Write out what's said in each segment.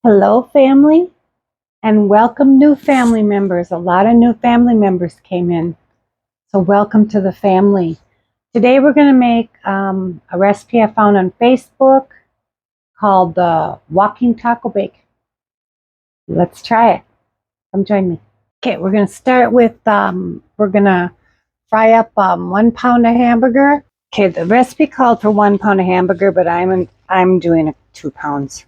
Hello, family, and welcome new family members. A lot of new family members came in, so welcome to the family. Today we're going to make a recipe I found on Facebook called the Walking Taco Bake. Let's try it. Come join me. Okay, we're going to start with, we're going to fry up 1 pound of hamburger. Okay, the recipe called for 1 pound of hamburger, but I'm doing 2 pounds.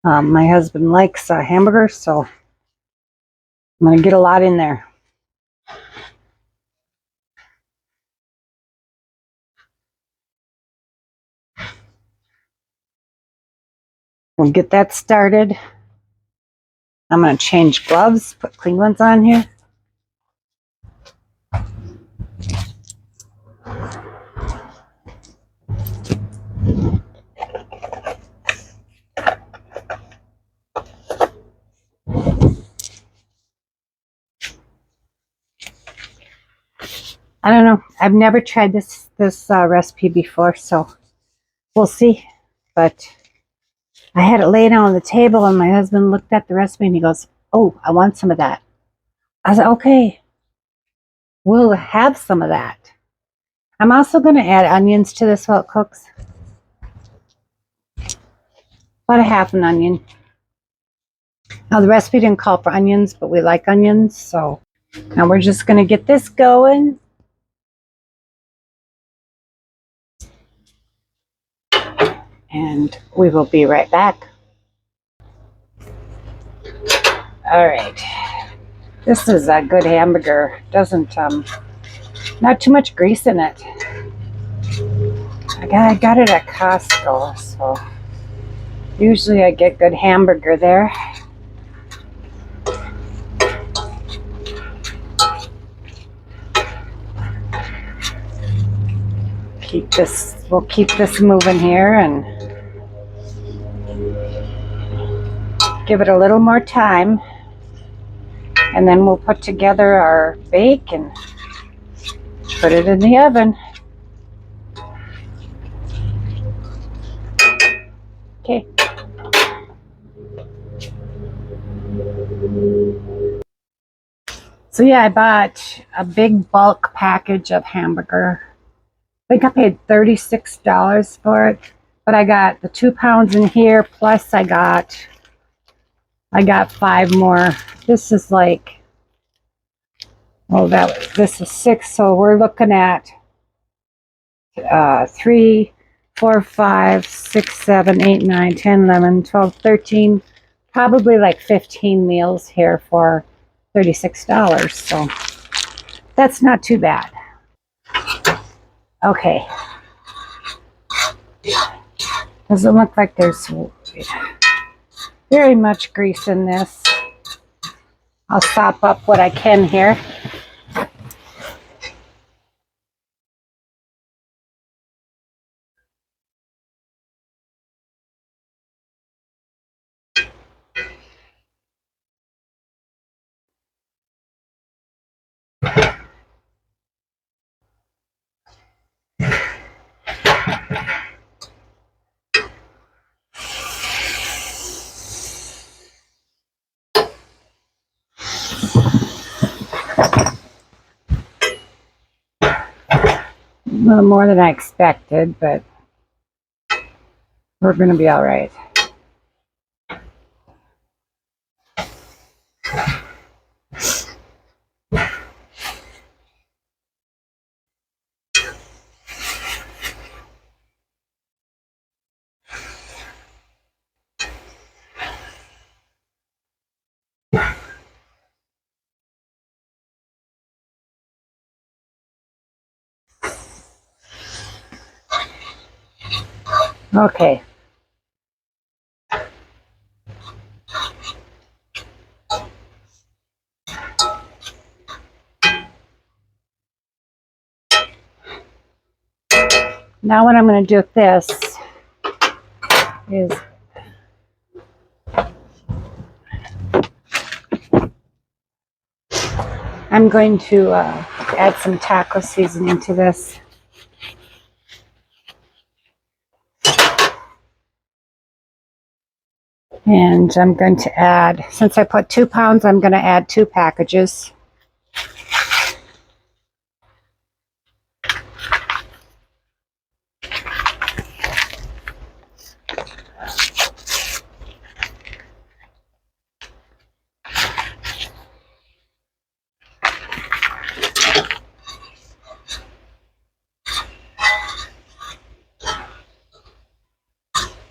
My husband likes hamburgers, so I'm going to get a lot in there. We'll get that started. I'm going to change gloves, put clean ones on here. I don't know. I've never tried this recipe before, so we'll see. But I had it laid out on the table, and my husband looked at the recipe, and he goes, "Oh, I want some of that." I said, "Okay, we'll have some of that." I'm also going to add onions to this while it cooks. About a half an onion. Now, the recipe didn't call for onions, but we like onions, so now we're just going to get this going. And we will be right back. All right. This is a good hamburger. Doesn't, not too much grease in it. I got it at Costco, so usually I get good hamburger there. We'll keep this moving here and give it a little more time. And then we'll put together our bake and put it in the oven. Okay. So yeah, I bought a big bulk package of hamburger. I think I paid $36 for it, but I got the 2 pounds in here, plus I got 5 more. This is like, this is 6, so we're looking at 3, 4, 5, 6, 7, 8, 9, 10, 11, 12, 13, probably like 15 meals here for $36. So that's not too bad. Okay. Doesn't look like there's very much grease in this. I'll sop up what I can here. A little more than I expected, but we're going to be all right. Okay. Now what I'm going to do with this is I'm going to add some taco seasoning to this. And I'm going to add, since I put 2 pounds, I'm going to add 2 packages.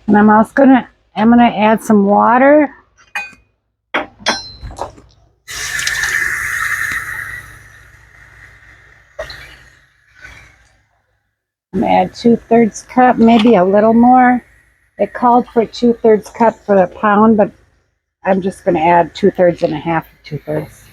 And I'm also gonna add some water. I'm gonna add 2/3 cup, maybe a little more. It called for 2/3 cup for the pound, but I'm just gonna add 2/3 and a half of 2/3.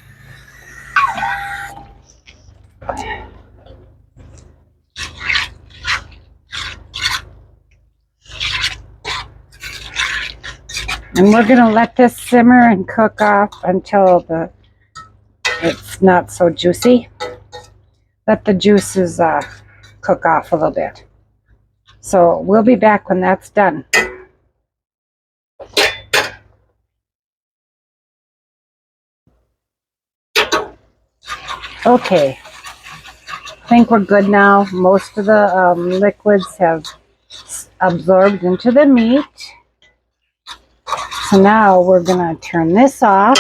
And we're going to let this simmer and cook off until it's not so juicy. Let the juices cook off a little bit. So we'll be back when that's done. Okay, I think we're good now. Most of the liquids have absorbed into the meat. So now we're going to turn this off.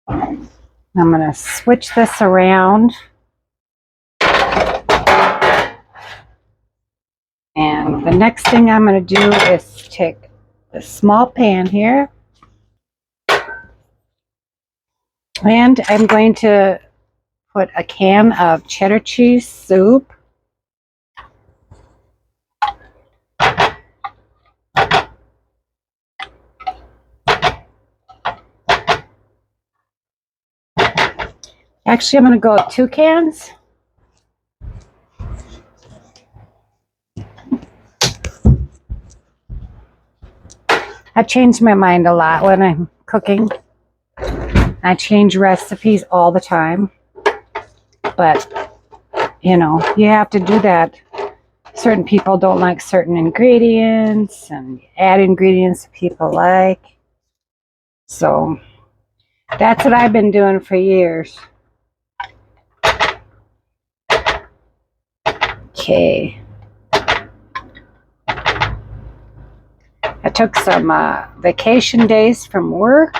I'm going to switch this around. And the next thing I'm going to do is take a small pan here. And I'm going to put a can of cheddar cheese soup. Actually, I'm going to go with 2 cans. I change my mind a lot when I'm cooking. I change recipes all the time. But, you know, you have to do that. Certain people don't like certain ingredients and add ingredients people like. So, that's what I've been doing for years. Okay. I took some vacation days from work.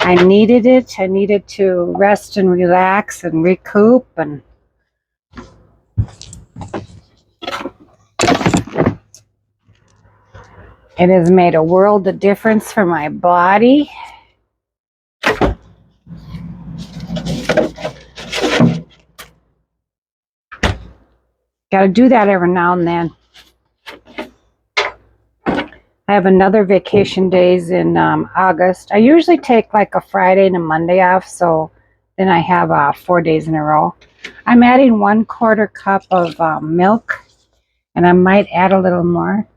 I needed it. I needed to rest and relax and recoup. And it has made a world of difference for my body. Got to do that every now and then. I have another vacation days in August. I usually take like a Friday and a Monday off, so then I have 4 days in a row. I'm adding 1/4 cup of milk, and I might add a little more.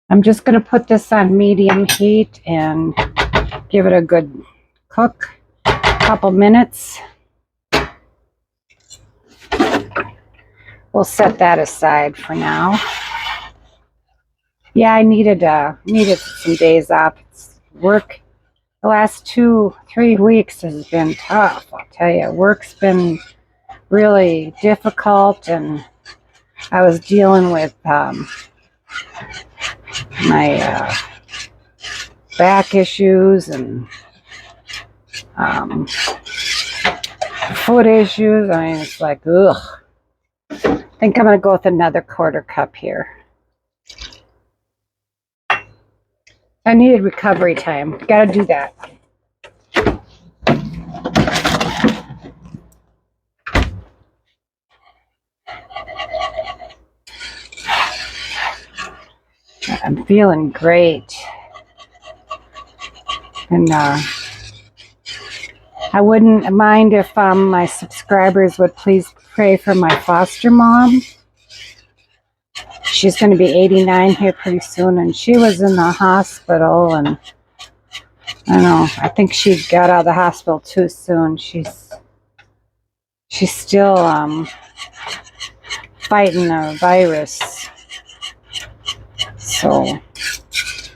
I'm just going to put this on medium heat and give it a good cook, a couple minutes. We'll set that aside for now. Yeah, I needed some days off. Work the last 2-3 weeks has been tough, I'll tell you. Work's been really difficult, and I was dealing with my back issues and foot issues. I mean, it's like, ugh. I think I'm going to go with another 1/4 cup here. I needed recovery time. Got to do that. I'm feeling great. And I wouldn't mind if my subscribers would please pray for my foster mom. She's going to be 89 here pretty soon, and she was in the hospital, and I don't know, I think she got out of the hospital too soon. She's still fighting a virus. So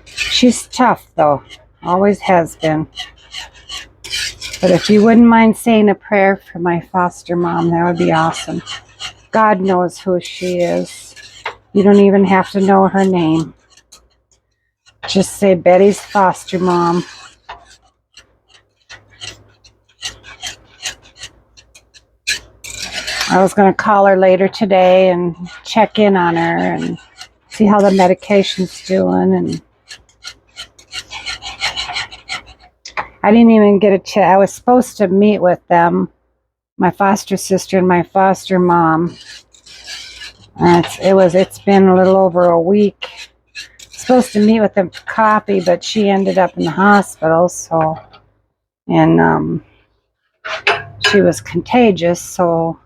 she's tough though, always has been. But if you wouldn't mind saying a prayer for my foster mom, that would be awesome. God knows who she is. You don't even have to know her name. Just say Betty's foster mom. I was going to call her later today and check in on her and see how the medication's doing. And I didn't even get a chance. I was supposed to meet with them, my foster sister and my foster mom. It's been a little over a week. Supposed to meet with them for coffee, but she ended up in the hospital. So, and she was contagious. So,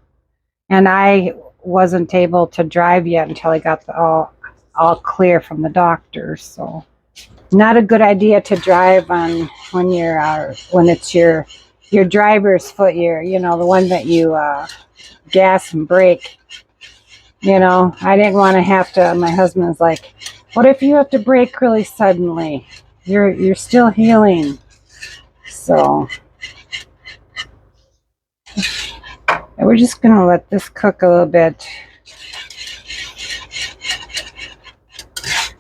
and I wasn't able to drive yet until I got all clear from the doctor. So, not a good idea to drive on when it's your driver's foot, the one that you gas and brake. I didn't want to have to. My husband's like, what if you have to brake really suddenly? You're still healing. So we're just gonna let this cook a little bit.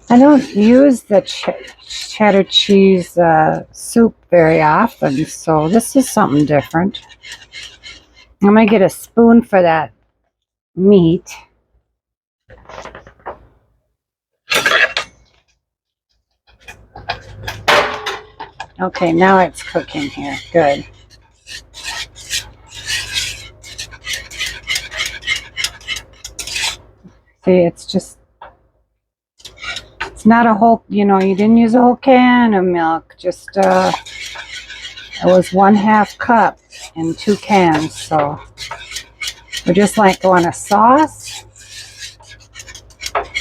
I don't use the cheddar cheese soup very often, so this is something different. I'm gonna get a spoon for that meat. Okay, now it's cooking here. Good. See, it's not a whole, you didn't use a whole can of milk. Just, it was 1/2 cup in 2 cans. So we're just like going a sauce.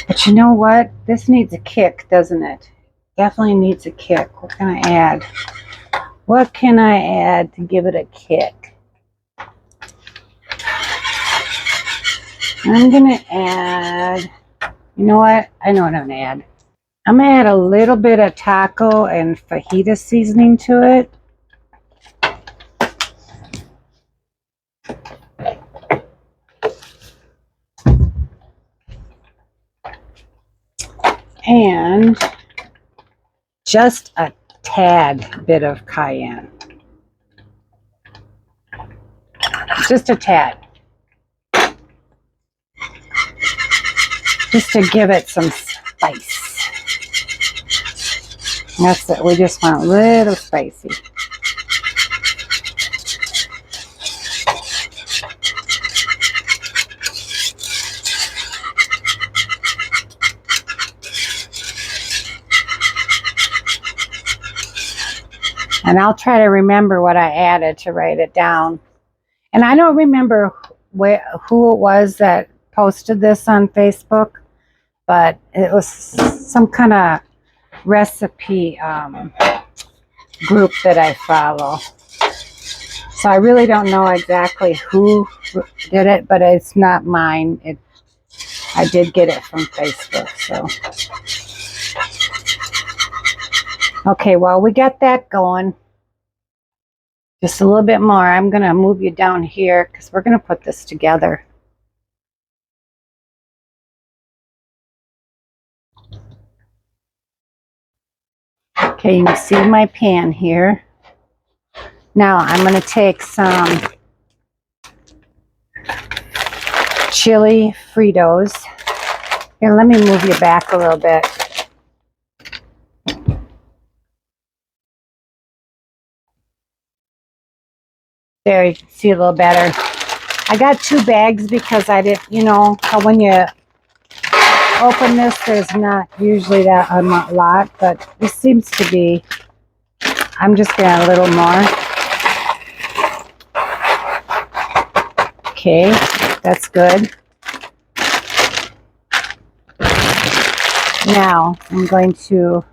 But you know what? This needs a kick, doesn't it? Definitely needs a kick. What can I add? What can I add to give it a kick? I'm going to add, you know what? I know what I'm going to add. I'm going to add a little bit of taco and fajita seasoning to it. And just a tad bit of cayenne. Just a tad. Just to give it some spice. That's it. We just want a little spicy. And I'll try to remember what I added to write it down. And I don't remember who it was that posted this on Facebook, but it was some kind of recipe group that I follow. So I really don't know exactly who did it, but it's not mine. I did get it from Facebook. So okay, well, we got that going. Just a little bit more. I'm going to move you down here because we're going to put this together. Okay, you can see my pan here. Now I'm going to take some chili Fritos. Here, let me move you back a little bit. There, you can see a little better. I got 2 bags because I didn't, when you open this, there's not usually that a lot, but this seems to be, I'm just going to add a little more. Okay, that's good. Now, I'm going to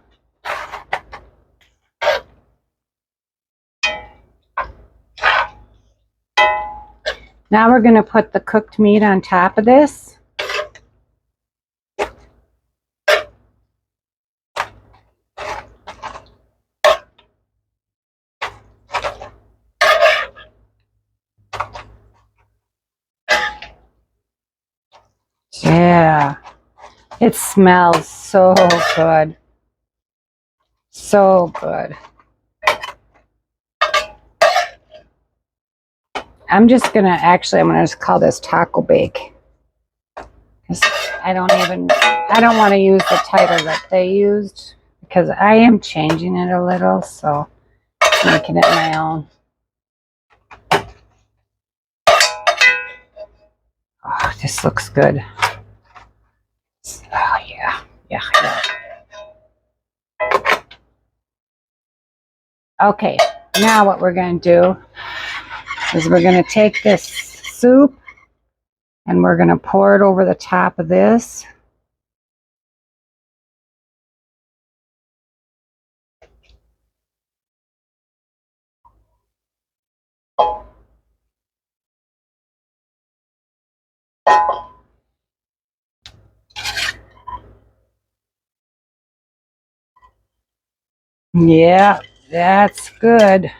Now we're going to put the cooked meat on top of this. Yeah. It smells so good. So good. I'm just going to just call this taco bake. Because I don't want to use the title that they used. Because I am changing it a little. So making it my own. Oh, this looks good. Oh, yeah. Yeah. Okay. Now what we're going to do is we're going to take this soup and we're going to pour it over the top of this. Yeah, that's good.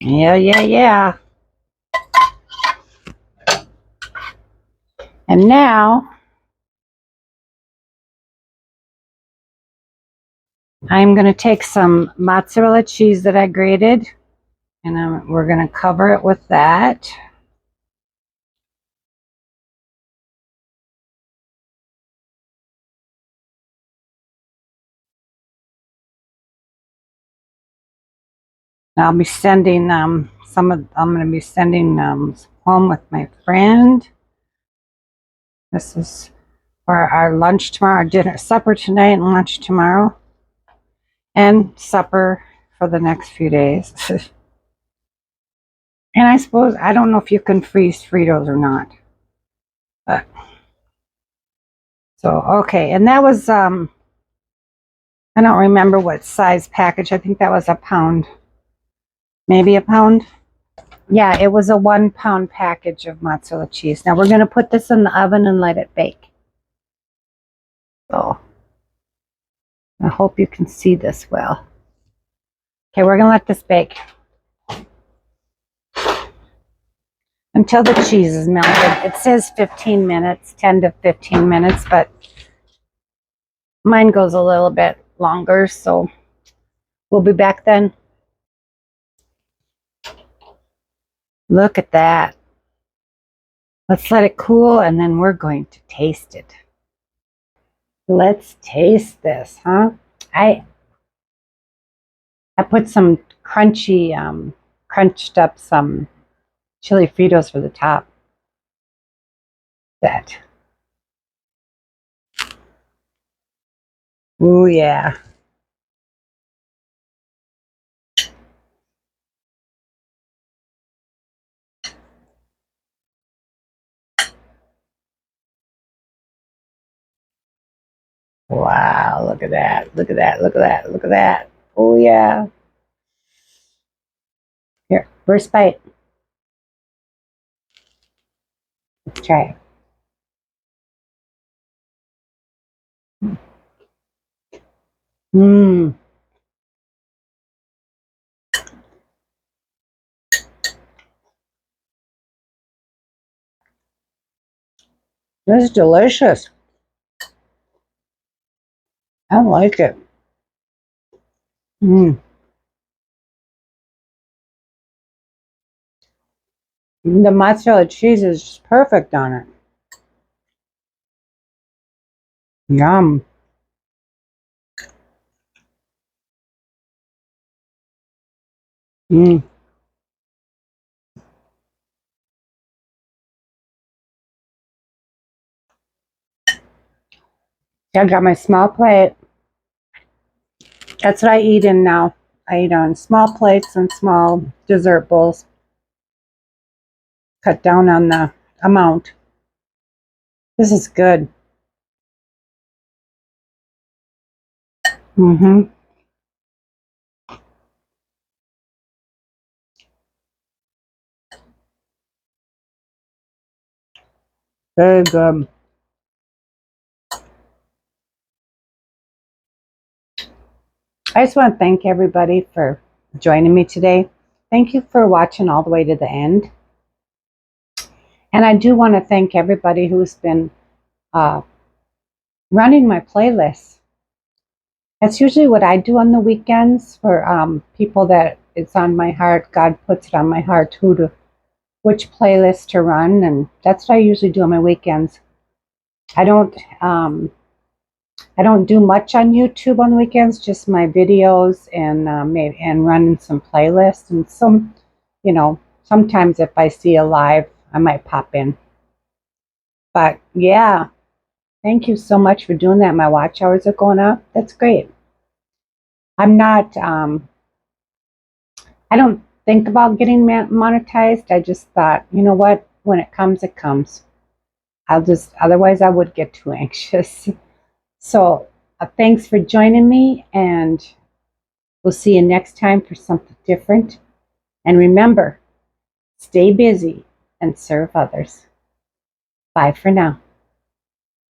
Yeah. And now I'm going to take some mozzarella cheese that I grated and we're going to cover it with that. I'll be sending I'm going to be sending home with my friend. This is for our lunch tomorrow, our dinner, supper tonight and lunch tomorrow. And supper for the next few days. And I suppose, I don't know if you can freeze Fritos or not. But, so, okay. And that was, I don't remember what size package. I think that was a pound. Maybe a pound. Yeah, it was a 1 pound package of mozzarella cheese. Now we're going to put this in the oven and let it bake. So, I hope you can see this well. Okay, we're going to let this bake until the cheese is melted. It says 15 minutes, 10 to 15 minutes, but mine goes a little bit longer, so we'll be back then. Look at that. Let's let it cool and then we're going to taste it. Let's taste this, huh? I put some crunchy, crunched up some chili Fritos for the top. That. Ooh, yeah. Wow, look at that. Look at that. Look at that. Look at that. Oh, yeah. Here, first bite. Let's try it. Mmm. This is delicious. I like it. Mmm. The mozzarella cheese is just perfect on it. Yum. Mmm. I got my small plate. That's what I eat in now. I eat on small plates and small dessert bowls. Cut down on the amount. This is good. Mm-hmm. Very good. I just want to thank everybody for joining me today. Thank you for watching all the way to the end. And I do want to thank everybody who's been running my playlists. That's usually what I do on the weekends for people that it's on my heart. God puts it on my heart which playlist to run, and that's what I usually do on my weekends. I don't do much on YouTube on the weekends, just my videos and maybe and running some playlists and some, sometimes if I see a live, I might pop in. But yeah, thank you so much for doing that. My watch hours are going up. That's great. I'm not. I don't think about getting monetized. I just thought, you know what? When it comes, it comes. Otherwise I would get too anxious. So thanks for joining me, and we'll see you next time for something different. And remember, stay busy and serve others. Bye for now.